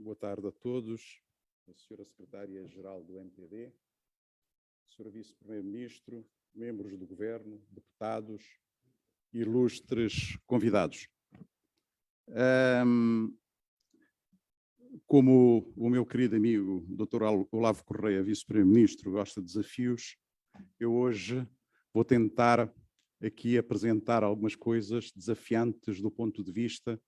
Boa tarde a todos, a Sra. Secretária-Geral do MPD, Sr. Vice-Primeiro-Ministro, membros do Governo, deputados, ilustres convidados. Como o meu querido amigo Dr. Olavo Correia, Vice-Primeiro-Ministro, gosta de desafios, eu hoje vou tentar aqui apresentar algumas coisas desafiantes do ponto de vista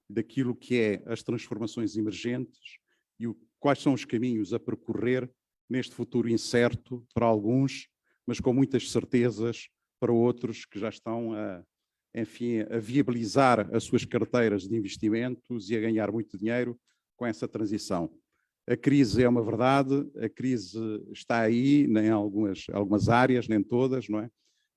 daquilo que é as transformações emergentes e quais são os caminhos a percorrer neste futuro incerto para alguns, mas com muitas certezas para outros que já estão a viabilizar as suas carteiras de investimentos e a ganhar muito dinheiro com essa transição. A crise é uma verdade, a crise está aí em algumas áreas, nem todas, não é?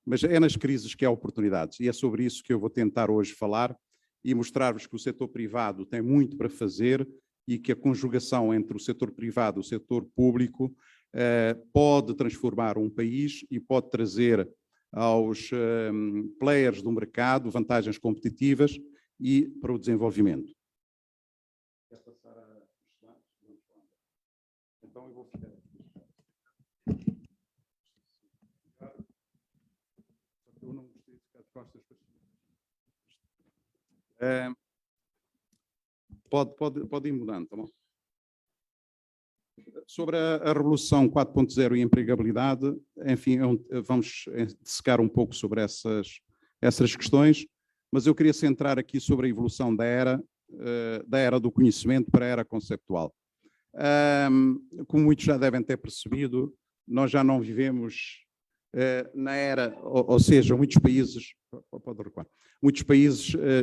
Mas é nas crises que há oportunidades e é sobre isso que eu vou tentar hoje falar e mostrar-vos que o setor privado tem muito para fazer e que a conjugação entre o setor privado e o setor público pode transformar um país e pode trazer aos players do mercado vantagens competitivas e para o desenvolvimento. Quer passar a então eu vou ficar aqui. Eu não gostei de ficar de costas para Pode ir mudando, tá bom? Sobre a Revolução 4.0 e a empregabilidade, enfim, vamos dissecar um pouco sobre essas questões, mas eu queria centrar aqui sobre a evolução da era do conhecimento para a era conceptual. Como muitos já devem ter percebido, nós já não vivemos na era, ou seja, muitos países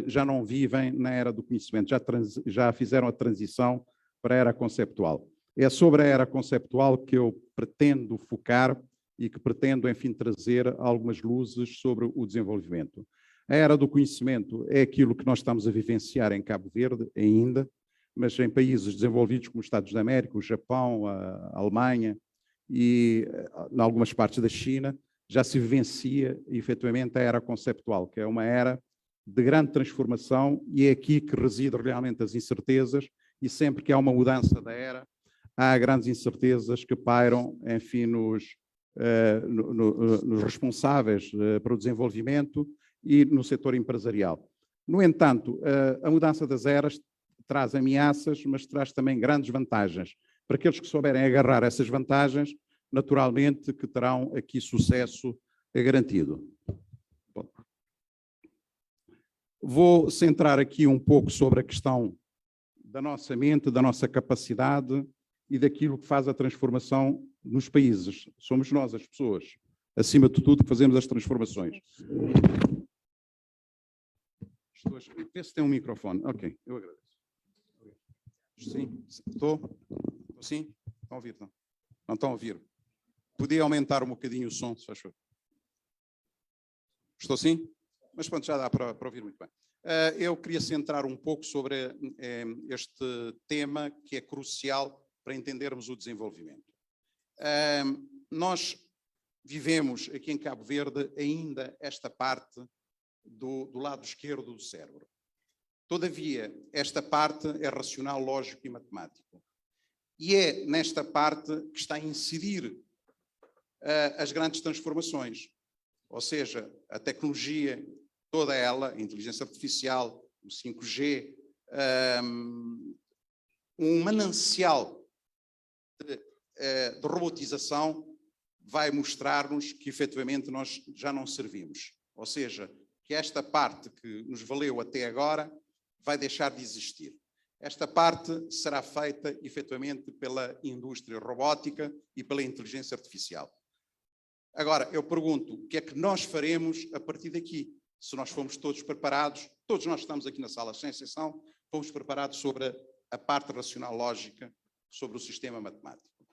já não vivem na era do conhecimento, já fizeram a transição para a era conceptual. É sobre a era conceptual que eu pretendo focar e que pretendo, enfim, trazer algumas luzes sobre o desenvolvimento. A era do conhecimento é aquilo que nós estamos a vivenciar em Cabo Verde ainda, mas em países desenvolvidos como os Estados da América, o Japão, a Alemanha e em algumas partes da China, já se vivencia efetivamente a era conceptual, que é uma era de grande transformação e é aqui que residem realmente as incertezas e sempre que há uma mudança da era, há grandes incertezas que pairam, enfim, nos responsáveis para o desenvolvimento e no setor empresarial. No entanto, a mudança das eras traz ameaças, mas traz também grandes vantagens. Para aqueles que souberem agarrar essas vantagens, naturalmente que terão aqui sucesso garantido. Vou centrar aqui um pouco sobre a questão da nossa mente, da nossa capacidade e daquilo que faz a transformação nos países. Somos nós, as pessoas, acima de tudo, que fazemos as transformações. Vê se tem um microfone. Ok, eu agradeço. Sim, estou? Sim? Estão a ouvir, não? Não estão a ouvir? Podia aumentar um bocadinho o som, se faz favor. Estou sim? Mas pronto, já dá para ouvir muito bem. Eu queria centrar um pouco sobre este tema que é crucial para entendermos o desenvolvimento. Nós vivemos aqui em Cabo Verde ainda esta parte do lado esquerdo do cérebro. Todavia, esta parte é racional, lógico e matemático. E é nesta parte que está a incidir as grandes transformações. Ou seja, a tecnologia, toda ela, a inteligência artificial, o 5G, um manancial de robotização vai mostrar-nos que efetivamente nós já não servimos. Ou seja, que esta parte que nos valeu até agora vai deixar de existir. Esta parte será feita efetivamente pela indústria robótica e pela inteligência artificial. Agora, eu pergunto, o que é que nós faremos a partir daqui? Se nós fomos todos preparados, todos nós estamos aqui na sala, sem exceção, fomos preparados sobre a parte racional lógica, sobre o sistema matemático.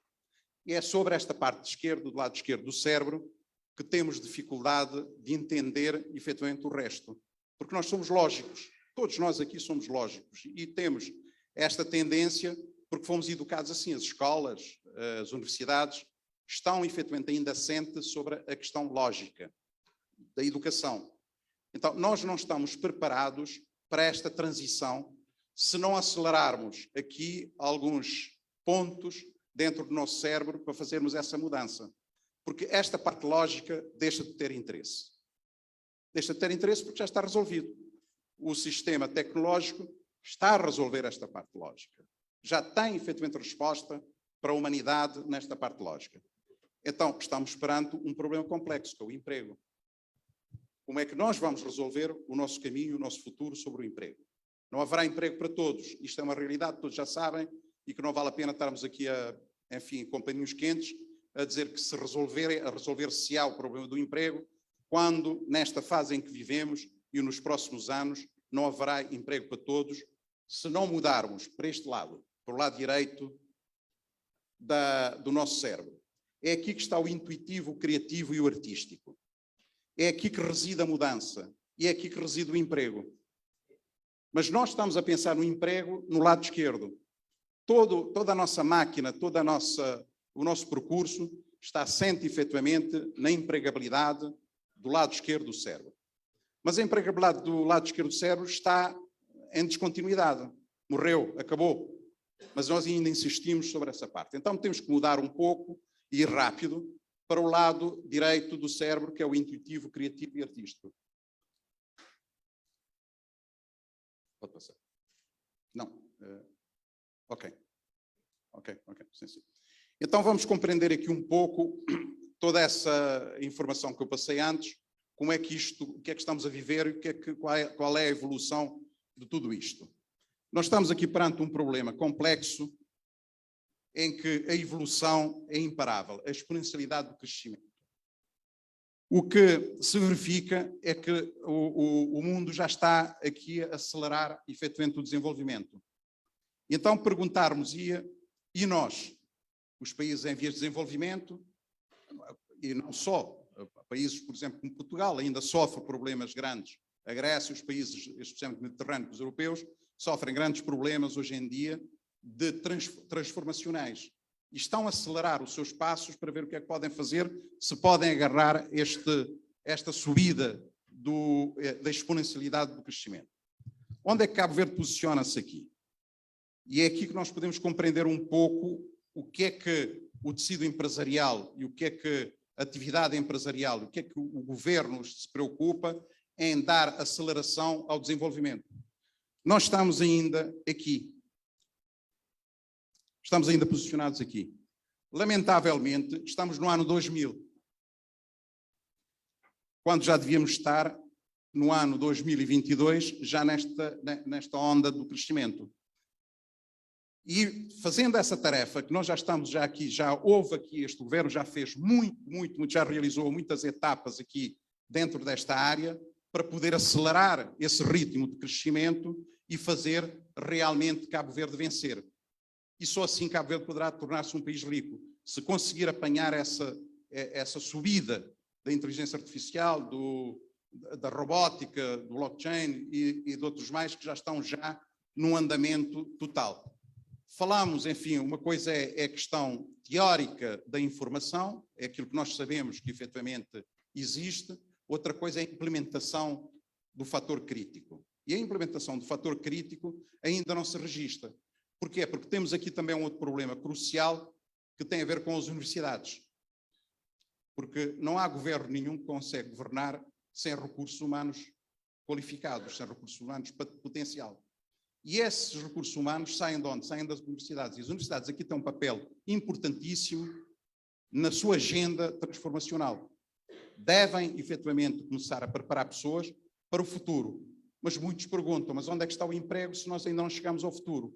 E é sobre esta parte esquerda, do lado esquerdo do cérebro, que temos dificuldade de entender efetivamente o resto. Porque nós somos lógicos, todos nós aqui somos lógicos e temos esta tendência porque fomos educados assim, as escolas, as universidades, estão efetivamente ainda assentes sobre a questão lógica da educação. Então, nós não estamos preparados para esta transição se não acelerarmos aqui alguns pontos dentro do nosso cérebro para fazermos essa mudança. Porque esta parte lógica deixa de ter interesse. Deixa de ter interesse porque já está resolvido. O sistema tecnológico está a resolver esta parte lógica. Já tem, efetivamente, resposta para a humanidade nesta parte lógica. Então, estamos perante um problema complexo, que é o emprego. Como é que nós vamos resolver o nosso caminho, o nosso futuro sobre o emprego? Não haverá emprego para todos. Isto é uma realidade, todos já sabem, e que não vale a pena estarmos aqui enfim, com paninhos quentes, a dizer que se resolver-se-á o problema do emprego, quando nesta fase em que vivemos e nos próximos anos não haverá emprego para todos, se não mudarmos para este lado, para o lado direito do nosso cérebro. É aqui que está o intuitivo, o criativo e o artístico. É aqui que reside a mudança. E é aqui que reside o emprego. Mas nós estamos a pensar no emprego no lado esquerdo. Toda a nossa máquina, o nosso percurso está assente efetivamente na empregabilidade do lado esquerdo do cérebro. Mas a empregabilidade do lado esquerdo do cérebro está em descontinuidade. Morreu, acabou. Mas nós ainda insistimos sobre essa parte. Então temos que mudar um pouco e ir rápido para o lado direito do cérebro, que é o intuitivo, criativo e artístico. Pode passar. Não. Ok. Sim, sim. Então vamos compreender aqui um pouco toda essa informação que eu passei antes, como é que o que é que estamos a viver e qual é a evolução de tudo isto. Nós estamos aqui perante um problema complexo em que a evolução é imparável, a exponencialidade do crescimento. O que se verifica é que o mundo já está aqui a acelerar efetivamente o desenvolvimento. Então perguntarmos-ia, e nós, os países em vias de desenvolvimento, e não só, países, por exemplo, como Portugal, ainda sofrem problemas grandes. A Grécia, os países, especialmente mediterrâneos, europeus, sofrem grandes problemas hoje em dia de transformacionais. E estão a acelerar os seus passos para ver o que é que podem fazer, se podem agarrar esta subida da exponencialidade do crescimento. Onde é que Cabo Verde posiciona-se aqui? E é aqui que nós podemos compreender um pouco o que é que o tecido empresarial e o que é que a atividade empresarial, o que é que o governo se preocupa em dar aceleração ao desenvolvimento. Nós estamos ainda aqui. Estamos ainda posicionados aqui. Lamentavelmente, estamos no ano 2000, quando já devíamos estar no ano 2022, já nesta onda do crescimento. E fazendo essa tarefa, que nós já estamos aqui, já houve aqui, este governo já fez muito, já realizou muitas etapas aqui dentro desta área, para poder acelerar esse ritmo de crescimento e fazer realmente Cabo Verde vencer. E só assim Cabo Verde poderá tornar-se um país rico, se conseguir apanhar essa subida da inteligência artificial, da robótica, do blockchain e de outros mais que já estão num andamento total. Falamos, enfim, uma coisa é a questão teórica da informação, é aquilo que nós sabemos que efetivamente existe, outra coisa é a implementação do fator crítico. E a implementação do fator crítico ainda não se registra. Porquê? Porque temos aqui também um outro problema crucial que tem a ver com as universidades. Porque não há governo nenhum que consegue governar sem recursos humanos qualificados, sem recursos humanos potencial. E esses recursos humanos saem de onde? Saem das universidades. E as universidades aqui têm um papel importantíssimo na sua agenda transformacional. Devem, efetivamente, começar a preparar pessoas para o futuro. Mas muitos perguntam, mas onde é que está o emprego se nós ainda não chegamos ao futuro?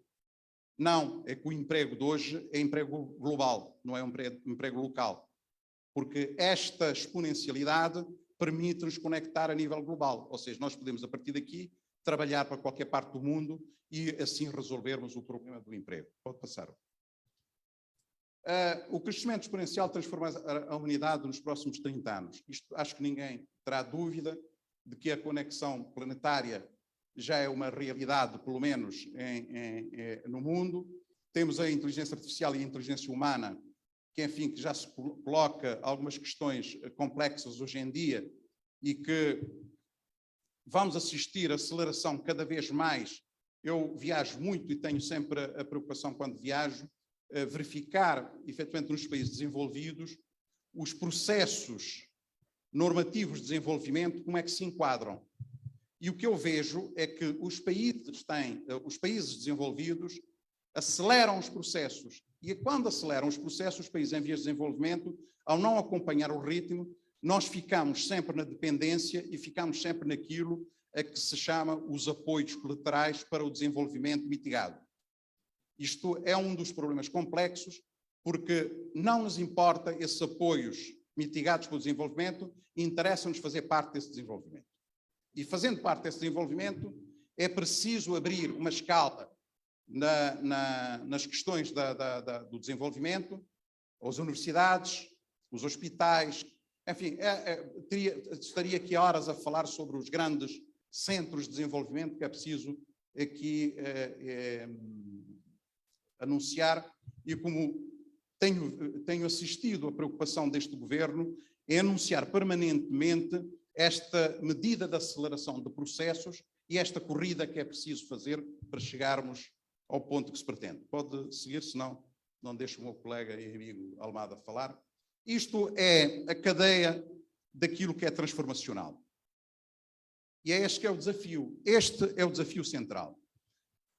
Não, é que o emprego de hoje é emprego global, não é um emprego local. Porque esta exponencialidade permite-nos conectar a nível global. Ou seja, nós podemos, a partir daqui, trabalhar para qualquer parte do mundo e assim resolvermos o problema do emprego. Pode passar. O crescimento exponencial transforma a humanidade nos próximos 30 anos. Isto, acho que ninguém terá dúvida de que a conexão planetária já é uma realidade, pelo menos no mundo. Temos a inteligência artificial e a inteligência humana, que, enfim, que já se coloca algumas questões complexas hoje em dia e que vamos assistir a aceleração cada vez mais Eu viajo muito e tenho sempre a preocupação, quando viajo, verificar, efetivamente, nos países desenvolvidos, os processos normativos de desenvolvimento, como é que se enquadram. E o que eu vejo é que os países desenvolvidos aceleram os processos. E quando aceleram os processos, os países em vias de desenvolvimento, ao não acompanhar o ritmo, nós ficamos sempre na dependência e ficamos sempre naquilo a que se chama os apoios colaterais para o desenvolvimento mitigado. Isto é um dos problemas complexos, porque não nos importa esses apoios mitigados pelo desenvolvimento, interessa-nos fazer parte desse desenvolvimento. E fazendo parte desse desenvolvimento, é preciso abrir uma escala nas questões do desenvolvimento, as universidades, os hospitais, enfim, estaria aqui horas a falar sobre os grandes centros de desenvolvimento que é preciso aqui anunciar, e como tenho assistido à preocupação deste governo, é anunciar permanentemente esta medida de aceleração de processos e esta corrida que é preciso fazer para chegarmos ao ponto que se pretende. Pode seguir, senão não deixo o meu colega e amigo Almada falar. Isto é a cadeia daquilo que é transformacional. E é este que é o desafio. Este é o desafio central.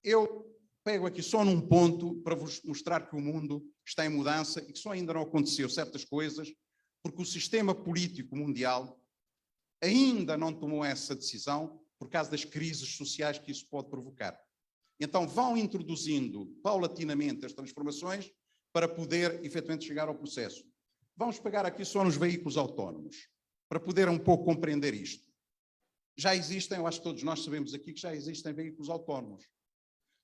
Eu pego aqui só num ponto para vos mostrar que o mundo está em mudança e que só ainda não aconteceu certas coisas, porque o sistema político mundial ainda não tomou essa decisão por causa das crises sociais que isso pode provocar. Então vão introduzindo paulatinamente as transformações para poder efetivamente chegar ao processo. Vamos pegar aqui só nos veículos autónomos, para poder um pouco compreender isto. Já existem, eu acho que todos nós sabemos aqui que já existem veículos autónomos.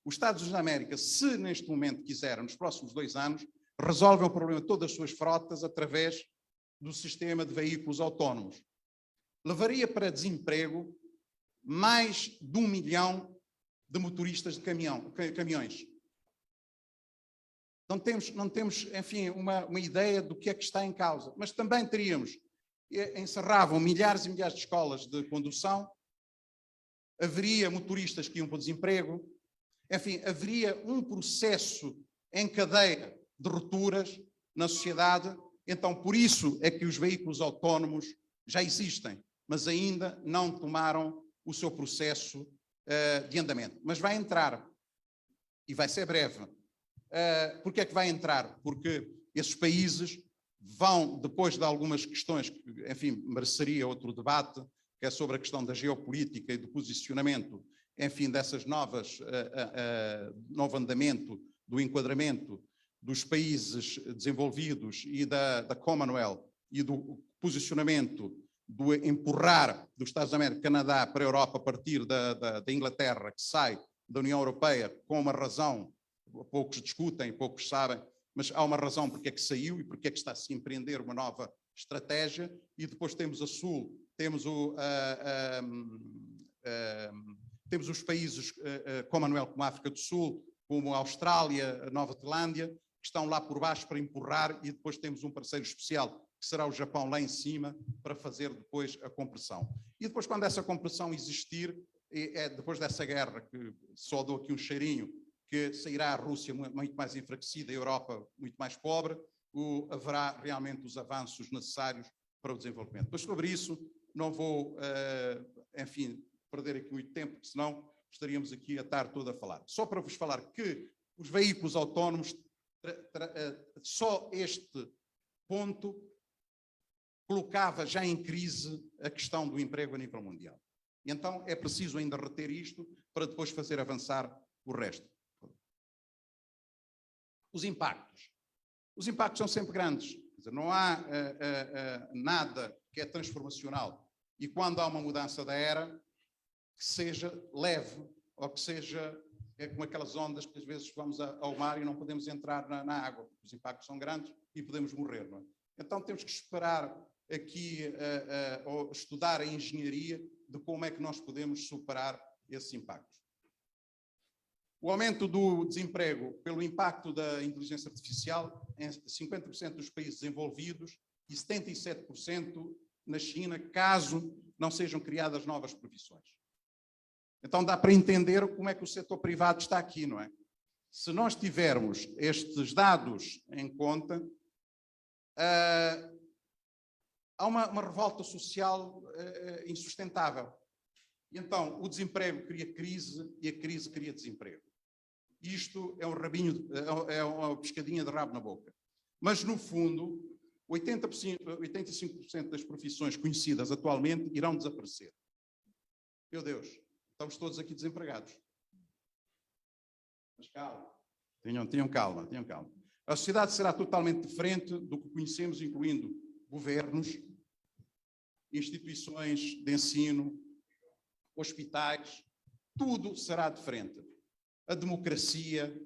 Os Estados Unidos da América, se neste momento quiserem, nos próximos 2 anos, resolvem o problema de todas as suas frotas através do sistema de veículos autónomos. Levaria para desemprego mais de 1 milhão de motoristas de caminhões. Não temos, enfim, uma ideia do que é que está em causa, mas também teríamos, encerravam milhares e milhares de escolas de condução, haveria motoristas que iam para o desemprego, enfim, haveria um processo em cadeia de rupturas na sociedade. Então, por isso é que os veículos autónomos já existem, mas ainda não tomaram o seu processo de andamento. Mas vai entrar, e vai ser breve. Porque é que vai entrar? Porque esses países vão, depois de algumas questões que, enfim, mereceria outro debate, que é sobre a questão da geopolítica e do posicionamento, enfim, dessas novo andamento do enquadramento dos países desenvolvidos e da Commonwealth e do posicionamento do empurrar dos Estados Unidos, Canadá para a Europa a partir da Inglaterra, que sai da União Europeia com uma razão, poucos discutem, poucos sabem, mas há uma razão porque é que saiu e porque é que está a se empreender uma nova estratégia. E depois temos a Sul, temos temos os países Commonwealth, como a África do Sul, como a Austrália, a Nova Zelândia, que estão lá por baixo para empurrar, e depois temos um parceiro especial, que será o Japão lá em cima, para fazer depois a compressão. E depois, quando essa compressão existir, depois dessa guerra, que só dou aqui um cheirinho, que sairá a Rússia muito mais enfraquecida, a Europa muito mais pobre, haverá realmente os avanços necessários para o desenvolvimento. Mas sobre isso não vou, enfim, perder aqui muito tempo, porque senão estaríamos aqui a tarde toda a falar. Só para vos falar que os veículos autónomos, só este ponto colocava já em crise a questão do emprego a nível mundial. E então é preciso ainda reter isto para depois fazer avançar o resto. Os impactos. Os impactos são sempre grandes. Quer dizer, não há nada que é transformacional. E quando há uma mudança da era, que seja leve, ou que seja como aquelas ondas que às vezes vamos ao mar e não podemos entrar na água. Os impactos são grandes e podemos morrer. Não é? Então temos que esperar aqui, ou estudar a engenharia de como é que nós podemos superar esses impactos. O aumento do desemprego pelo impacto da inteligência artificial em 50% dos países desenvolvidos e 77% na China, caso não sejam criadas novas profissões. Então dá para entender como é que o setor privado está aqui, não é? Se nós tivermos estes dados em conta, há uma revolta social insustentável. E então, o desemprego cria crise e a crise cria desemprego. Isto é um rabinho, é uma pescadinha de rabo na boca. Mas, no fundo, 85% das profissões conhecidas atualmente irão desaparecer. Meu Deus, estamos todos aqui desempregados. Mas calma. Tenham calma. A sociedade será totalmente diferente do que conhecemos, incluindo governos, instituições de ensino, hospitais, tudo será diferente. A democracia,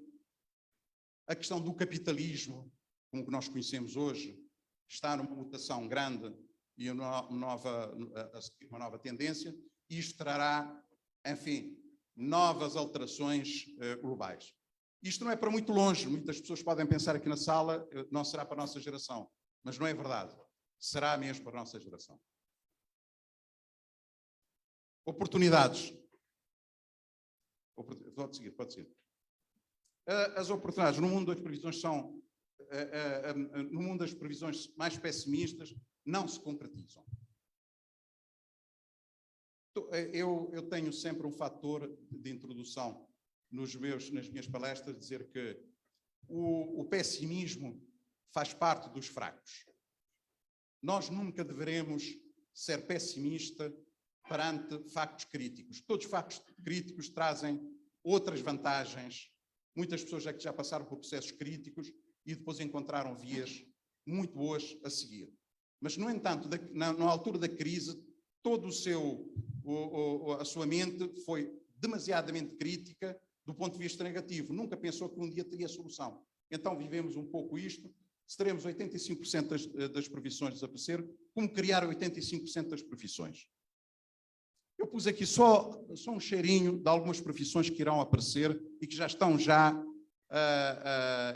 a questão do capitalismo, como que nós conhecemos hoje, está numa mutação grande e uma nova tendência, e isto trará, enfim, novas alterações globais. Isto não é para muito longe, muitas pessoas podem pensar aqui na sala, não será para a nossa geração, mas não é verdade, será mesmo para a nossa geração. Oportunidades. Pode seguir. As oportunidades no mundo das previsões são, no mundo das previsões mais pessimistas, não se concretizam. Eu tenho sempre um fator de introdução nas minhas palestras, dizer que o pessimismo faz parte dos fracos. Nós nunca deveremos ser pessimistas perante factos críticos. Todos os factos críticos trazem outras vantagens. Muitas pessoas já passaram por processos críticos e depois encontraram vias muito boas a seguir. Mas, no entanto, na altura da crise, a sua mente foi demasiadamente crítica do ponto de vista negativo. Nunca pensou que um dia teria solução. Então, vivemos um pouco isto. Se teremos 85% das profissões desaparecer, como criar 85% das profissões? Eu pus aqui só um cheirinho de algumas profissões que irão aparecer e que já estão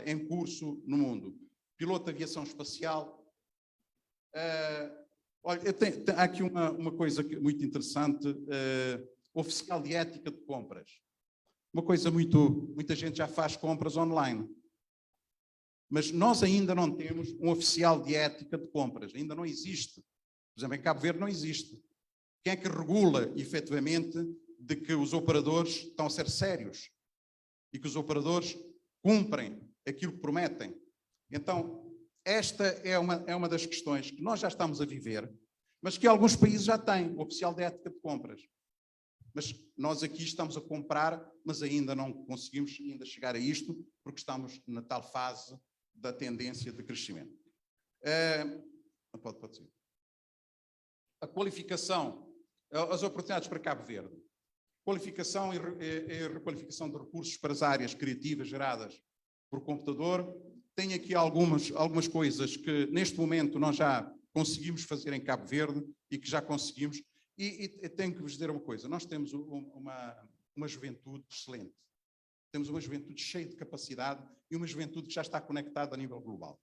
em curso no mundo. Piloto de aviação espacial. Olha, há aqui uma coisa muito interessante, oficial de ética de compras. Uma coisa muita gente já faz compras online. Mas nós ainda não temos um oficial de ética de compras, ainda não existe. Por exemplo, em Cabo Verde não existe. Quem é que regula, efetivamente, de que os operadores estão a ser sérios e que os operadores cumprem aquilo que prometem? Então, esta é uma das questões que nós já estamos a viver, mas que alguns países já têm, o oficial de ética de compras. Mas nós aqui estamos a comprar, mas ainda não conseguimos ainda chegar a isto, porque estamos na tal fase da tendência de crescimento. Pode ser. A qualificação, as oportunidades para Cabo Verde. Qualificação e requalificação de recursos para as áreas criativas geradas por computador. Tem aqui algumas coisas que neste momento nós já conseguimos fazer em Cabo Verde e que já conseguimos. E tenho que vos dizer uma coisa, nós temos uma juventude excelente. Temos uma juventude cheia de capacidade e uma juventude que já está conectada a nível global.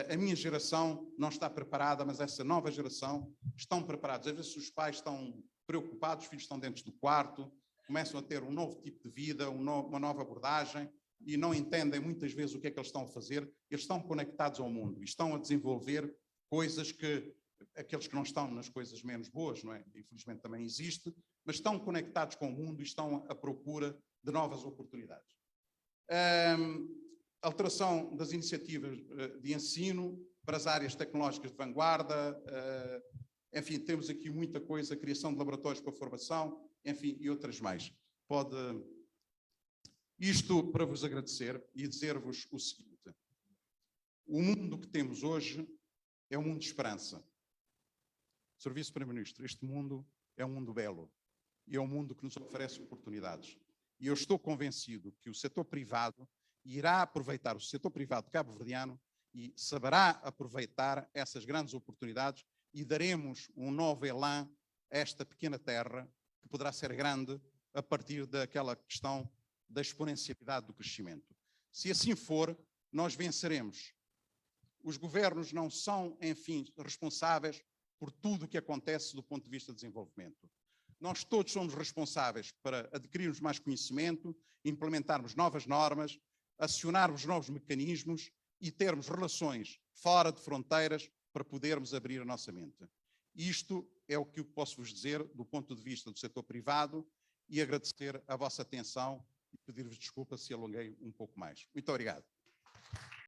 A minha geração não está preparada, mas essa nova geração estão preparados. Às vezes os pais estão preocupados, os filhos estão dentro do quarto, começam a ter um novo tipo de vida, uma nova abordagem e não entendem muitas vezes o que é que eles estão a fazer. Eles estão conectados ao mundo e estão a desenvolver coisas que aqueles que não estão nas coisas menos boas, não é? Infelizmente também existe, mas estão conectados com o mundo e estão à procura de novas oportunidades. Alteração das iniciativas de ensino para as áreas tecnológicas de vanguarda, enfim, temos aqui muita coisa, criação de laboratórios para formação, enfim, e outras mais. Isto para vos agradecer e dizer-vos o seguinte: o mundo que temos hoje é um mundo de esperança. Sr. Vice-Primeiro-Ministro, este mundo é um mundo belo e é um mundo que nos oferece oportunidades. E eu estou convencido que o setor privado irá aproveitar, o setor privado cabo-verdiano, e saberá aproveitar essas grandes oportunidades e daremos um novo elan a esta pequena terra, que poderá ser grande a partir daquela questão da exponencialidade do crescimento. Se assim for, nós venceremos. Os governos não são, enfim, responsáveis por tudo o que acontece do ponto de vista de desenvolvimento. Nós todos somos responsáveis para adquirirmos mais conhecimento, implementarmos novas normas, acionarmos novos mecanismos e termos relações fora de fronteiras para podermos abrir a nossa mente. Isto é o que eu posso vos dizer do ponto de vista do setor privado e agradecer a vossa atenção e pedir-vos desculpa se alonguei um pouco mais. Muito obrigado.